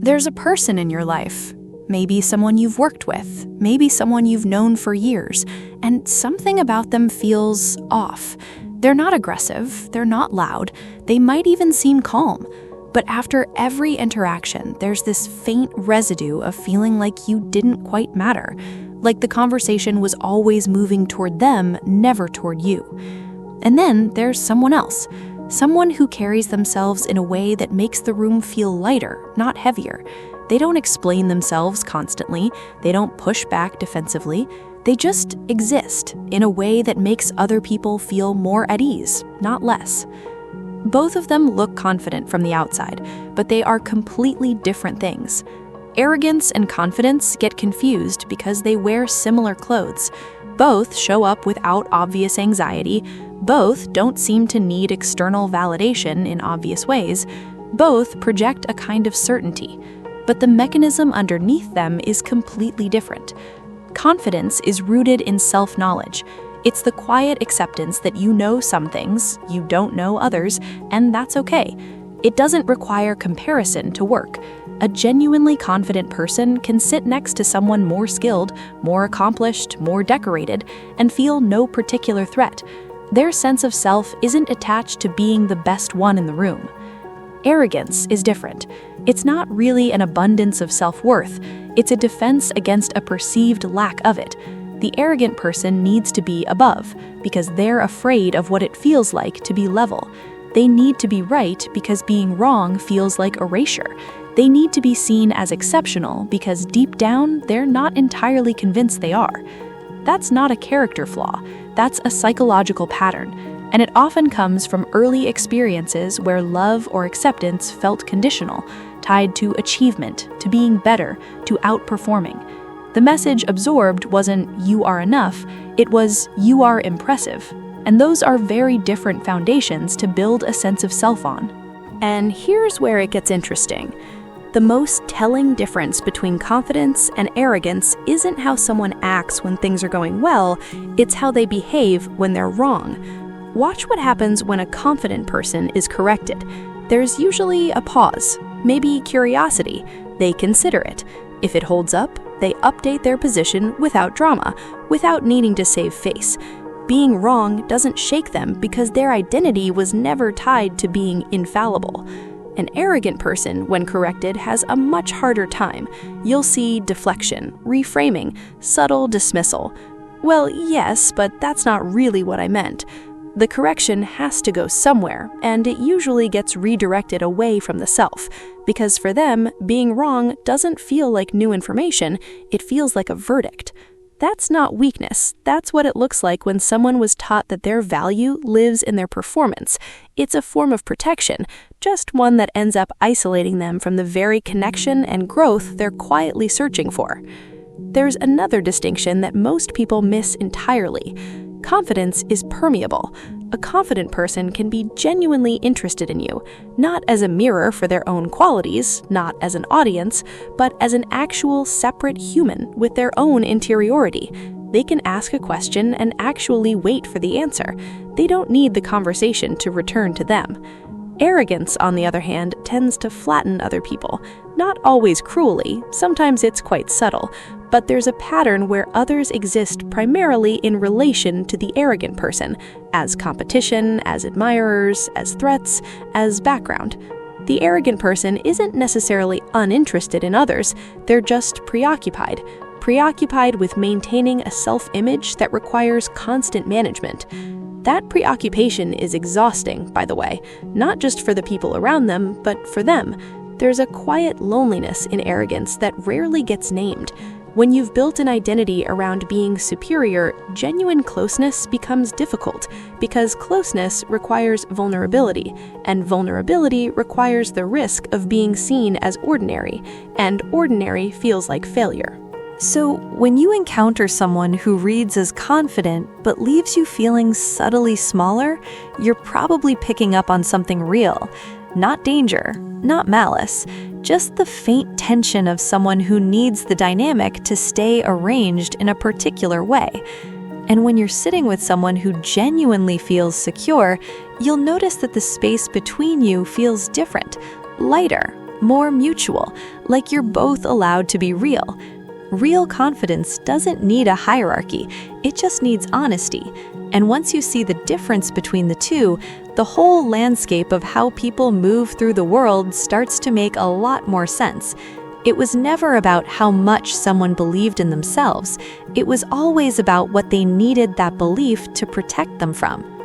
There's a person in your life, maybe someone you've worked with, maybe someone you've known for years, and something about them feels off. They're not aggressive, they're not loud, they might even seem calm. But after every interaction, there's this faint residue of feeling like you didn't quite matter, like the conversation was always moving toward them, never toward you. And then there's someone else, someone who carries themselves in a way that makes the room feel lighter, not heavier. They don't explain themselves constantly, they don't push back defensively, they just exist in a way that makes other people feel more at ease, not less. Both of them look confident from the outside, but they are completely different things. Arrogance and confidence get confused because they wear similar clothes. Both show up without obvious anxiety. Both don't seem to need external validation in obvious ways. Both project a kind of certainty. But the mechanism underneath them is completely different. Confidence is rooted in self-knowledge. It's the quiet acceptance that you know some things, you don't know others, and that's okay. It doesn't require comparison to work. A genuinely confident person can sit next to someone more skilled, more accomplished, more decorated, and feel no particular threat. Their sense of self isn't attached to being the best one in the room. Arrogance is different. It's not really an abundance of self-worth. It's a defense against a perceived lack of it. The arrogant person needs to be above because they're afraid of what it feels like to be level. They need to be right because being wrong feels like erasure. They need to be seen as exceptional because deep down, they're not entirely convinced they are. That's not a character flaw. That's a psychological pattern. And it often comes from early experiences where love or acceptance felt conditional, tied to achievement, to being better, to outperforming. The message absorbed wasn't "you are enough," it was "you are impressive." And those are very different foundations to build a sense of self on. And here's where it gets interesting. The most telling difference between confidence and arrogance isn't how someone acts when things are going well, it's how they behave when they're wrong. Watch what happens when a confident person is corrected. There's usually a pause, maybe curiosity. They consider it. If it holds up, they update their position without drama, without needing to save face. Being wrong doesn't shake them because their identity was never tied to being infallible. An arrogant person, when corrected, has a much harder time. You'll see deflection, reframing, subtle dismissal. Well, yes, but that's not really what I meant. The correction has to go somewhere, and it usually gets redirected away from the self, because for them, being wrong doesn't feel like new information, it feels like a verdict. That's not weakness, that's what it looks like when someone was taught that their value lives in their performance. It's a form of protection, just one that ends up isolating them from the very connection and growth they're quietly searching for. There's another distinction that most people miss entirely. Confidence is permeable. A confident person can be genuinely interested in you, not as a mirror for their own qualities, not as an audience, but as an actual separate human with their own interiority. They can ask a question and actually wait for the answer. They don't need the conversation to return to them. Arrogance, on the other hand, tends to flatten other people. Not always cruelly, sometimes it's quite subtle, but there's a pattern where others exist primarily in relation to the arrogant person, as competition, as admirers, as threats, as background. The arrogant person isn't necessarily uninterested in others, they're just preoccupied with maintaining a self-image that requires constant management. That preoccupation is exhausting, by the way, not just for the people around them, but for them. There's a quiet loneliness in arrogance that rarely gets named. When you've built an identity around being superior, genuine closeness becomes difficult because closeness requires vulnerability, and vulnerability requires the risk of being seen as ordinary, and ordinary feels like failure. So, when you encounter someone who reads as confident but leaves you feeling subtly smaller, you're probably picking up on something real. Not danger, not malice, just the faint tension of someone who needs the dynamic to stay arranged in a particular way. And when you're sitting with someone who genuinely feels secure, you'll notice that the space between you feels different, lighter, more mutual, like you're both allowed to be real. Real confidence doesn't need a hierarchy, it just needs honesty. And once you see the difference between the two, the whole landscape of how people move through the world starts to make a lot more sense. It was never about how much someone believed in themselves. It was always about what they needed that belief to protect them from.